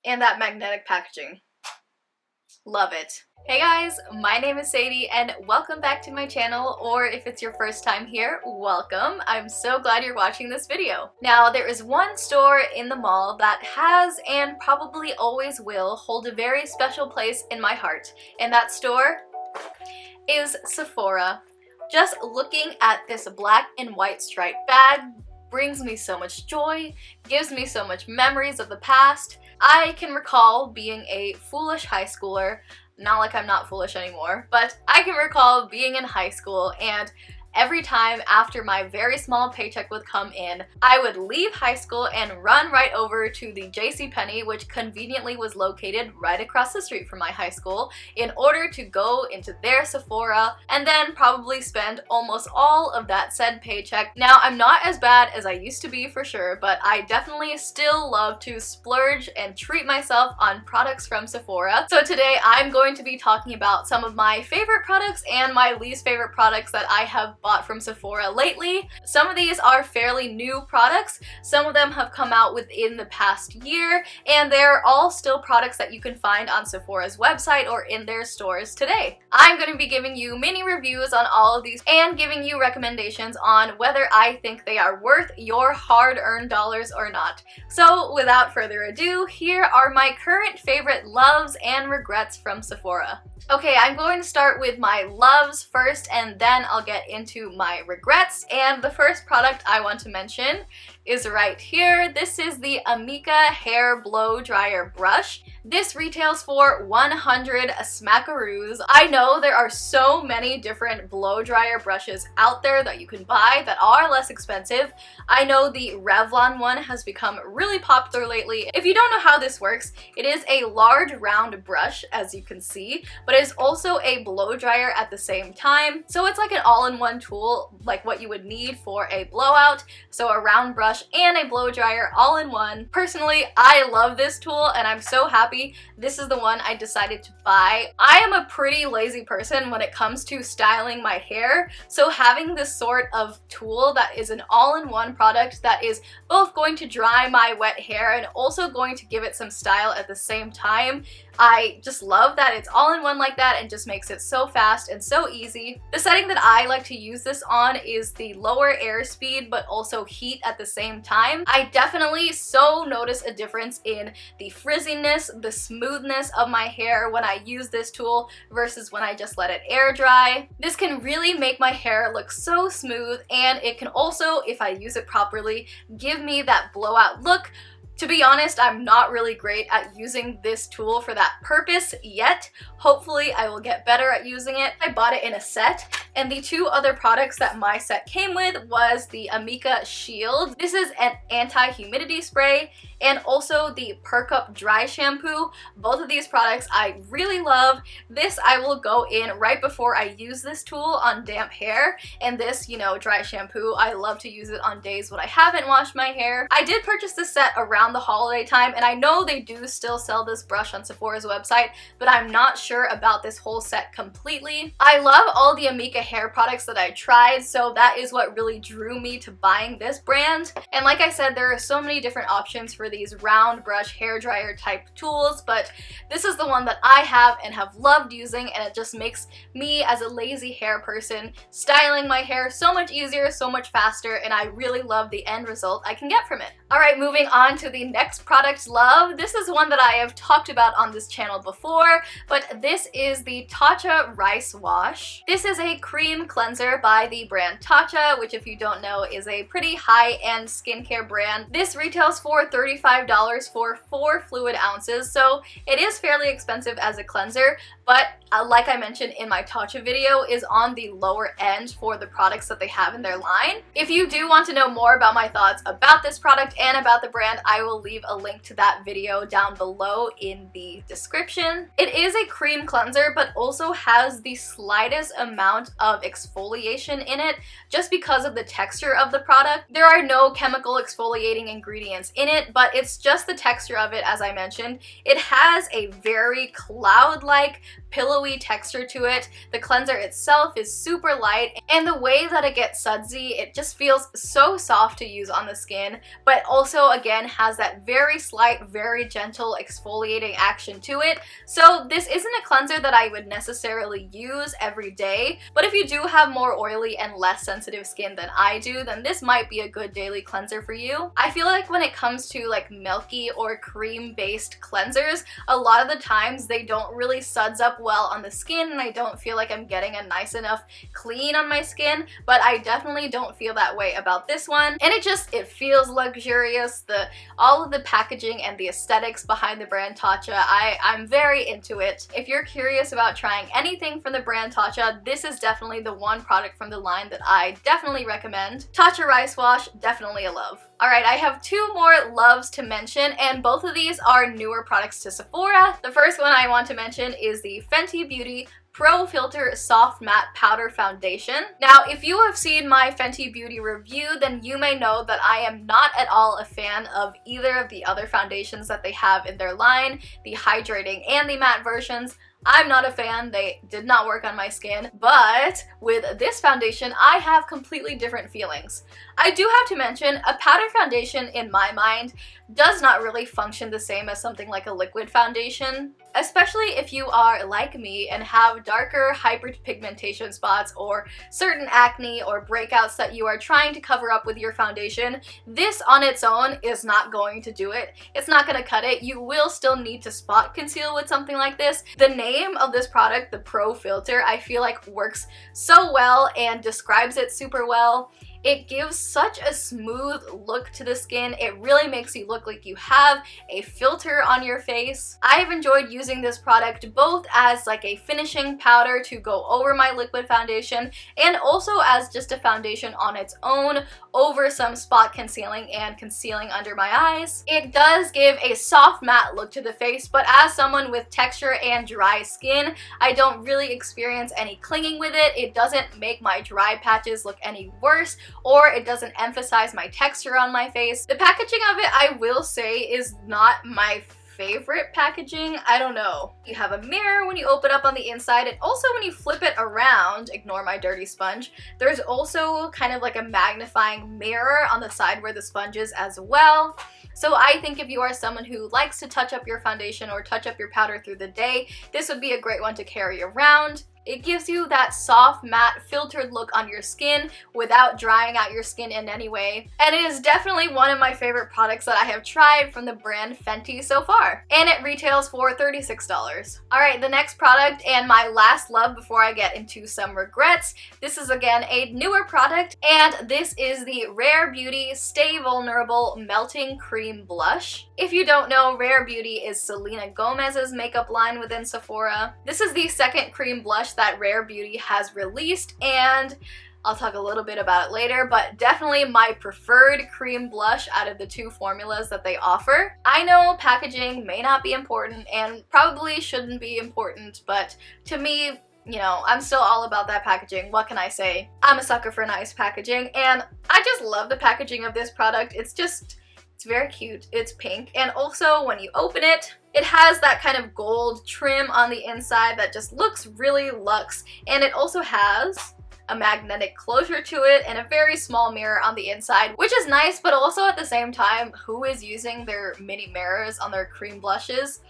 And that magnetic packaging. Love it. Hey guys, my name is Sadie and welcome back to my channel, or if it's your first time here, welcome. I'm so glad you're watching this video. Now, there is one store in the mall that has and probably always will hold a very special place in my heart, and that store is Sephora. Just looking at this black and white striped bag brings me so much joy, gives me so much memories of the past. I can recall being a foolish high schooler, not like I'm not foolish anymore, but I can recall being in high school and every time after my very small paycheck would come in, I would leave high school and run right over to the JCPenney, which conveniently was located right across the street from my high school, in order to go into their Sephora and then probably spend almost all of that said paycheck. Now, I'm not as bad as I used to be for sure, but I definitely still love to splurge and treat myself on products from Sephora. So today I'm going to be talking about some of my favorite products and my least favorite products that I have bought from Sephora lately. Some of these are fairly new products, some of them have come out within the past year, and they're all still products that you can find on Sephora's website or in their stores today. I'm going to be giving you mini reviews on all of these and giving you recommendations on whether I think they are worth your hard-earned dollars or not. So without further ado, here are my current favorite loves and regrets from Sephora. Okay, I'm going to start with my loves first and then I'll get into my regrets. And the first product I want to mention is right here. This is the Amika Hair Blow Dryer Brush. This retails for 100 smackaroos. I know there are so many different blow dryer brushes out there that you can buy that are less expensive. I know the Revlon one has become really popular lately. If you don't know how this works, it is a large round brush, as you can see, but it is also a blow dryer at the same time. So it's like an all-in-one tool, like what you would need for a blowout. So a round brush and a blow dryer all in one. Personally, I love this tool and I'm so happy this is the one I decided to buy. I am a pretty lazy person when it comes to styling my hair, so having this sort of tool that is an all-in-one product that is both going to dry my wet hair and also going to give it some style at the same time, I just love that it's all in one like that and just makes it so fast and so easy. The setting that I like to use this on is the lower airspeed but also heat at the same time. I definitely so notice a difference in the frizziness, the smoothness of my hair when I use this tool versus when I just let it air dry. This can really make my hair look so smooth, and it can also, if I use it properly, give me that blowout look. To be honest, I'm not really great at using this tool for that purpose yet. Hopefully I will get better at using it. I bought it in a set, and the two other products that my set came with was the Amika Shield. This is an anti-humidity spray, and also the Perk Up Dry Shampoo. Both of these products I really love. This I will go in right before I use this tool on damp hair, and this, you know, dry shampoo, I love to use it on days when I haven't washed my hair. I did purchase this set around the holiday time, and I know they do still sell this brush on Sephora's website, but I'm not sure about this whole set completely. I love all the Amika hair products that I tried, so that is what really drew me to buying this brand. And like I said, there are so many different options for these round brush hair dryer type tools, but this is the one that I have and have loved using, and it just makes me, as a lazy hair person, styling my hair so much easier, so much faster, and I really love the end result I can get from it. Alright, moving on to the next product love. This is one that I have talked about on this channel before, but this is the Tatcha Rice Wash. This is a cream cleanser by the brand Tatcha, which if you don't know is a pretty high-end skincare brand. This retails for $35 for 4 fluid ounces, so it is fairly expensive as a cleanser, but like I mentioned in my Tatcha video, is on the lower end for the products that they have in their line. If you do want to know more about my thoughts about this product and about the brand, I will leave a link to that video down below in the description. It is a cream cleanser, but also has the slightest amount of exfoliation in it just because of the texture of the product. There are no chemical exfoliating ingredients in it, but it's just the texture of it, as I mentioned. It has a very cloud-like, pillowy texture to it. The cleanser itself is super light, and the way that it gets sudsy, it just feels so soft to use on the skin, but also again has that very slight, very gentle exfoliating action to it. So this isn't a cleanser that I would necessarily use every day, but if you do have more oily and less sensitive skin than I do, then this might be a good daily cleanser for you. I feel like when it comes to like milky or cream based cleansers, a lot of the times they don't really suds up well on the skin, and I don't feel like I'm getting a nice enough clean on my skin, but I definitely don't feel that way about this one. And it feels luxurious. All of the packaging and the aesthetics behind the brand Tatcha, I'm very into it. If you're curious about trying anything from the brand Tatcha, this is definitely the one product from the line that I definitely recommend. Tatcha Rice Wash, definitely a love. Alright, I have two more loves to mention, and both of these are newer products to Sephora. The first one I want to mention is the Fenty Beauty Pro Filter Soft Matte Powder Foundation. Now, if you have seen my Fenty Beauty review, then you may know that I am not at all a fan of either of the other foundations that they have in their line, the hydrating and the matte versions. I'm not a fan. They did not work on my skin, but with this foundation, I have completely different feelings. I do have to mention, a powder foundation in my mind does not really function the same as something like a liquid foundation, especially if you are like me and have darker hyperpigmentation spots or certain acne or breakouts that you are trying to cover up with your foundation. This on its own is not going to do it. It's not going to cut it. You will still need to spot conceal with something like this. The name of this product, the Pro Filter, I feel like works so well and describes it super well. It gives such a smooth look to the skin. It really makes you look like you have a filter on your face. I've enjoyed using this product both as like a finishing powder to go over my liquid foundation, and also as just a foundation on its own over some spot concealing and concealing under my eyes. It does give a soft matte look to the face, but as someone with texture and dry skin, I don't really experience any clinging with it. It doesn't make my dry patches look any worse, or it doesn't emphasize my texture on my face. The packaging of it, I will say, is not my favorite packaging. I don't know. You have a mirror when you open up on the inside, and also when you flip it around, ignore my dirty sponge, there's also kind of like a magnifying mirror on the side where the sponge is as well. So I think if you are someone who likes to touch up your foundation or touch up your powder through the day, this would be a great one to carry around. It gives you that soft, matte, filtered look on your skin without drying out your skin in any way. And it is definitely one of my favorite products that I have tried from the brand Fenty so far. And it retails for $36. Alright, the next product and my last love before I get into some regrets. This is again a newer product, and this is the Rare Beauty Stay Vulnerable Melting Cream Blush. If you don't know, Rare Beauty is Selena Gomez's makeup line within Sephora. This is the second cream blush that Rare Beauty has released, and I'll talk a little bit about it later, but definitely my preferred cream blush out of the two formulas that they offer. I know packaging may not be important and probably shouldn't be important, but to me, you know, I'm still all about that packaging. What can I say? I'm a sucker for nice packaging, and I just love the packaging of this product. It's very cute. It's pink, and also when you open it, it has that kind of gold trim on the inside that just looks really luxe, and it also has a magnetic closure to it and a very small mirror on the inside, which is nice, but also at the same time, who is using their mini mirrors on their cream blushes?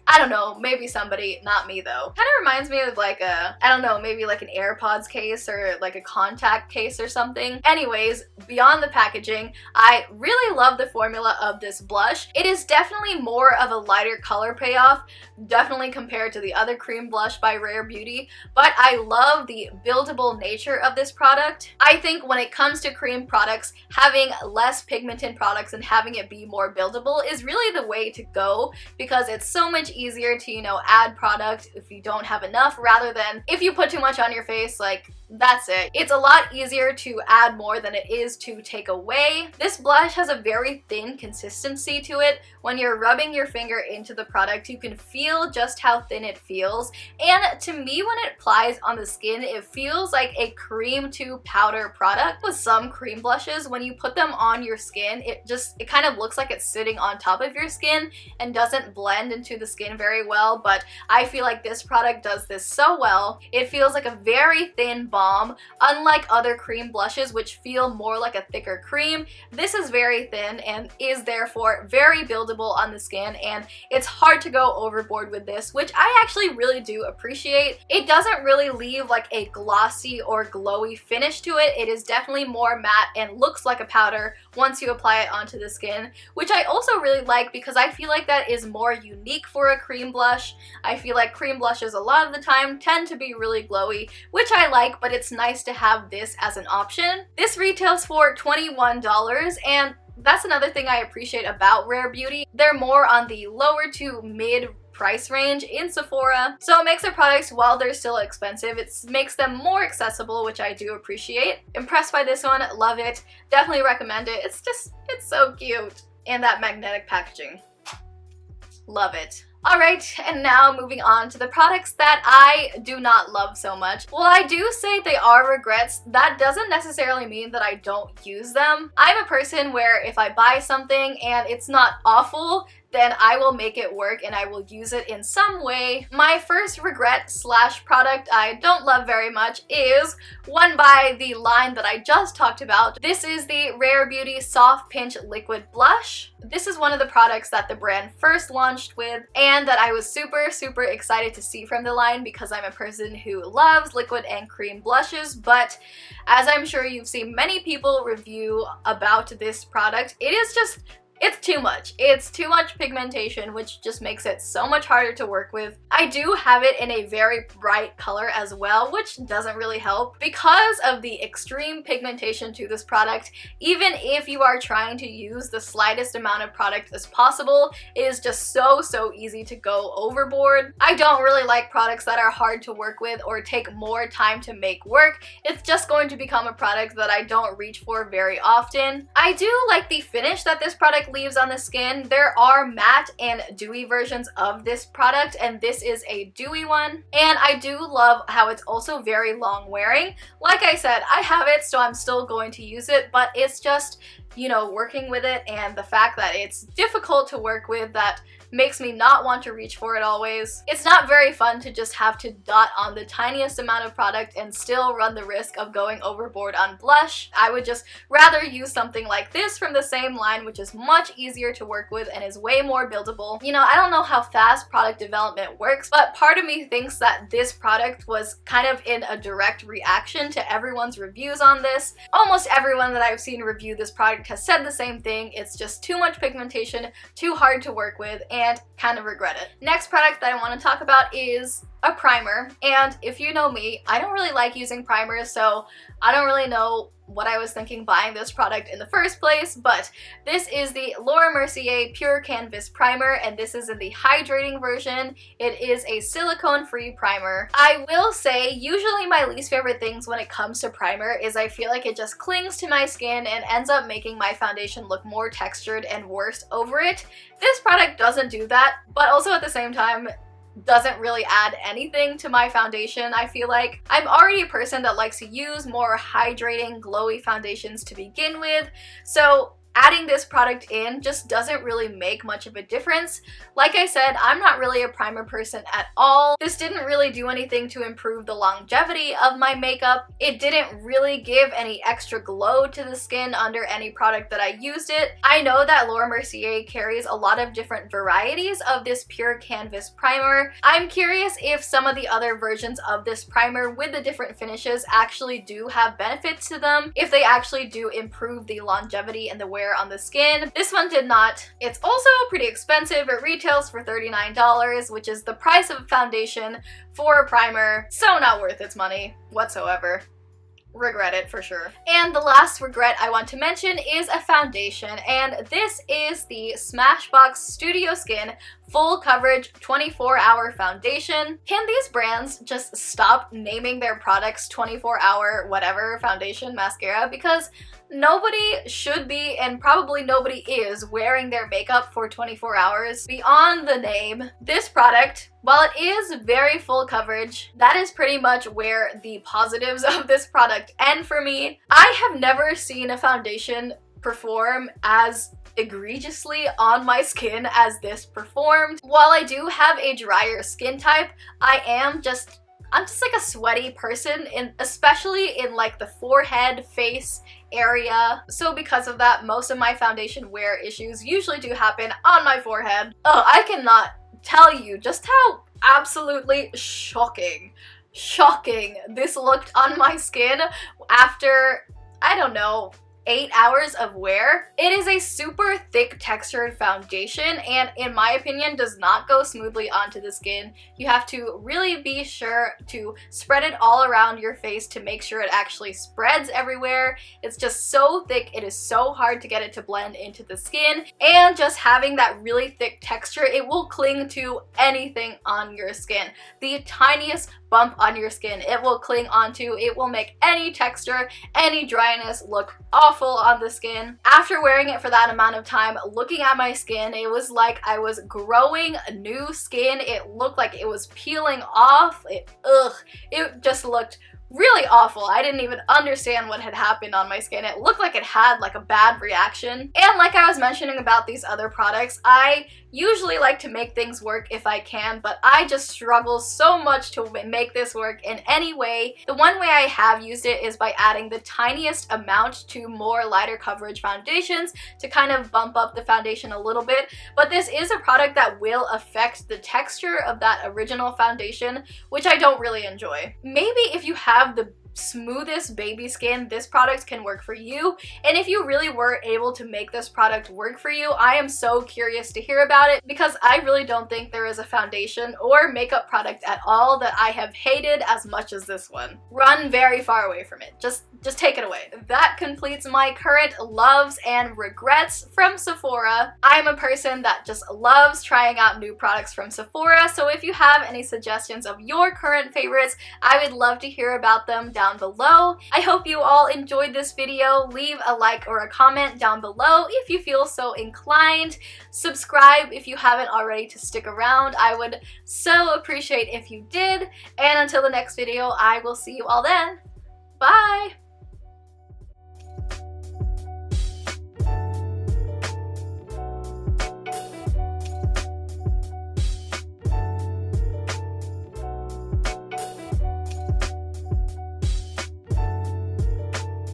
I don't know, maybe somebody, not me though. Kind of reminds me of like a, I don't know, maybe like an AirPods case or like a contact case or something. Anyways, beyond the packaging, I really love the formula of this blush. It is definitely more of a lighter color payoff, definitely compared to the other cream blush by Rare Beauty, but I love the buildable nature of this product. I think when it comes to cream products, having less pigmented products and having it be more buildable is really the way to go, because it's so much easier to, you know, add product if you don't have enough, rather than if you put too much on your face, like, that's it. It's a lot easier to add more than it is to take away. This blush has a very thin consistency to it. When you're rubbing your finger into the product, you can feel just how thin it feels. And to me, when it applies on the skin, it feels like a cream to powder product. With some cream blushes, when you put them on your skin, it kind of looks like it's sitting on top of your skin and doesn't blend into the skin very well. But I feel like this product does this so well. It feels like a very thin balm. Unlike other cream blushes which feel more like a thicker cream, this is very thin and is therefore very buildable on the skin, and it's hard to go overboard with this, which I actually really do appreciate. It doesn't really leave like a glossy or glowy finish to it. It is definitely more matte and looks like a powder once you apply it onto the skin, which I also really like because I feel like that is more unique for a cream blush. I feel like cream blushes a lot of the time tend to be really glowy, which I like, but it's nice to have this as an option. This retails for $21, and that's another thing I appreciate about Rare Beauty. They're more on the lower to mid price range in Sephora, so it makes their products, while they're still expensive, it makes them more accessible, which I do appreciate. Impressed by this one, love it, definitely recommend it. It's so cute. And that magnetic packaging, love it. Alright, and now moving on to the products that I do not love so much. While I do say they are regrets, that doesn't necessarily mean that I don't use them. I'm a person where if I buy something and it's not awful, then I will make it work and I will use it in some way. My first regret slash product I don't love very much is one by the line that I just talked about. This is the Rare Beauty Soft Pinch Liquid Blush. This is one of the products that the brand first launched with and that I was super excited to see from the line because I'm a person who loves liquid and cream blushes, but as I'm sure you've seen many people review about this product, it's too much. It's too much pigmentation, which just makes it so much harder to work with. I do have it in a very bright color as well, which doesn't really help. Because of the extreme pigmentation to this product, even if you are trying to use the slightest amount of product as possible, it is just so easy to go overboard. I don't really like products that are hard to work with or take more time to make work. It's just going to become a product that I don't reach for very often. I do like the finish that this product leaves on the skin. There are matte and dewy versions of this product, and this is a dewy one. And I do love how it's also very long wearing. Like I said, I have it, so I'm still going to use it, but it's just, you know, working with it and the fact that it's difficult to work with that makes me not want to reach for it always. It's not very fun to just have to dot on the tiniest amount of product and still run the risk of going overboard on blush. I would just rather use something like this from the same line, which is much easier to work with and is way more buildable. You know, I don't know how fast product development works, but part of me thinks that this product was kind of in a direct reaction to everyone's reviews on this. Almost everyone that I've seen review this product has said the same thing. It's just too much pigmentation, too hard to work with, and kind of regret it. Next product that I want to talk about is a primer, and if you know me, I don't really like using primers, so I don't really know what I was thinking buying this product in the first place, but this is the Laura Mercier Pure Canvas Primer, and this is in the hydrating version. It is a silicone-free primer. I will say, usually my least favorite things when it comes to primer is I feel like it just clings to my skin and ends up making my foundation look more textured and worse over it. This product doesn't do that, but also at the same time, doesn't really add anything to my foundation. I feel like I'm already a person that likes to use more hydrating, glowy foundations to begin with, so adding this product in just doesn't really make much of a difference. Like I said, I'm not really a primer person at all. This didn't really do anything to improve the longevity of my makeup. It didn't really give any extra glow to the skin under any product that I used it. I know that Laura Mercier carries a lot of different varieties of this Pure Canvas Primer. I'm curious if some of the other versions of this primer with the different finishes actually do have benefits to them, if they actually do improve the longevity and the wear on the skin. This one did not. It's also pretty expensive. It retails for $39, which is the price of a foundation for a primer, so not worth its money whatsoever. Regret it for sure. And the last regret I want to mention is a foundation, and this is the Smashbox Studio Skin Full Coverage 24-Hour Foundation. Can these brands just stop naming their products 24-hour whatever foundation mascara? Because nobody should be, and probably nobody is, wearing their makeup for 24 hours. Beyond the name, this product, while it is very full coverage, that is pretty much where the positives of this product end for me. I have never seen a foundation perform as egregiously on my skin as this performed. While I do have a drier skin type, I am just I'm just like a sweaty person, especially in like the forehead, face area. So because of that, most of my foundation wear issues usually do happen on my forehead. Oh, I cannot tell you just how absolutely shocking this looked on my skin after, I don't know, 8 hours of wear. It is a super thick textured foundation and in my opinion does not go smoothly onto the skin. You have to really be sure to spread it all around your face to make sure it actually spreads everywhere. It's just so thick, it is so hard to get it to blend into the skin, and just having that really thick texture, it will cling to anything on your skin. The tiniest bump on your skin, it will cling onto. It will make any texture, any dryness look awful on the skin. After wearing it for that amount of time, looking at my skin, it was like I was growing new skin. It looked like it was peeling off. It just looked really awful. I didn't even understand what had happened on my skin. It looked like it had like a bad reaction. And like I was mentioning about these other products, I usually like to make things work if I can, but I just struggle so much to make this work in any way. The one way I have used it is by adding the tiniest amount to more lighter coverage foundations to kind of bump up the foundation a little bit, but this is a product that will affect the texture of that original foundation, which I don't really enjoy. Maybe if you have the smoothest baby skin, this product can work for you. And if you really were able to make this product work for you, I am so curious to hear about it, because I really don't think there is a foundation or makeup product at all that I have hated as much as this one. Run very far away from it. Just take it away. That completes my current loves and regrets from Sephora. I'm a person that just loves trying out new products from Sephora, so if you have any suggestions of your current favorites, I would love to hear about them down below. I hope you all enjoyed this video. Leave a like or a comment down below if you feel so inclined. Subscribe if you haven't already to stick around. I would so appreciate if you did. And until the next video, I will see you all then. Bye!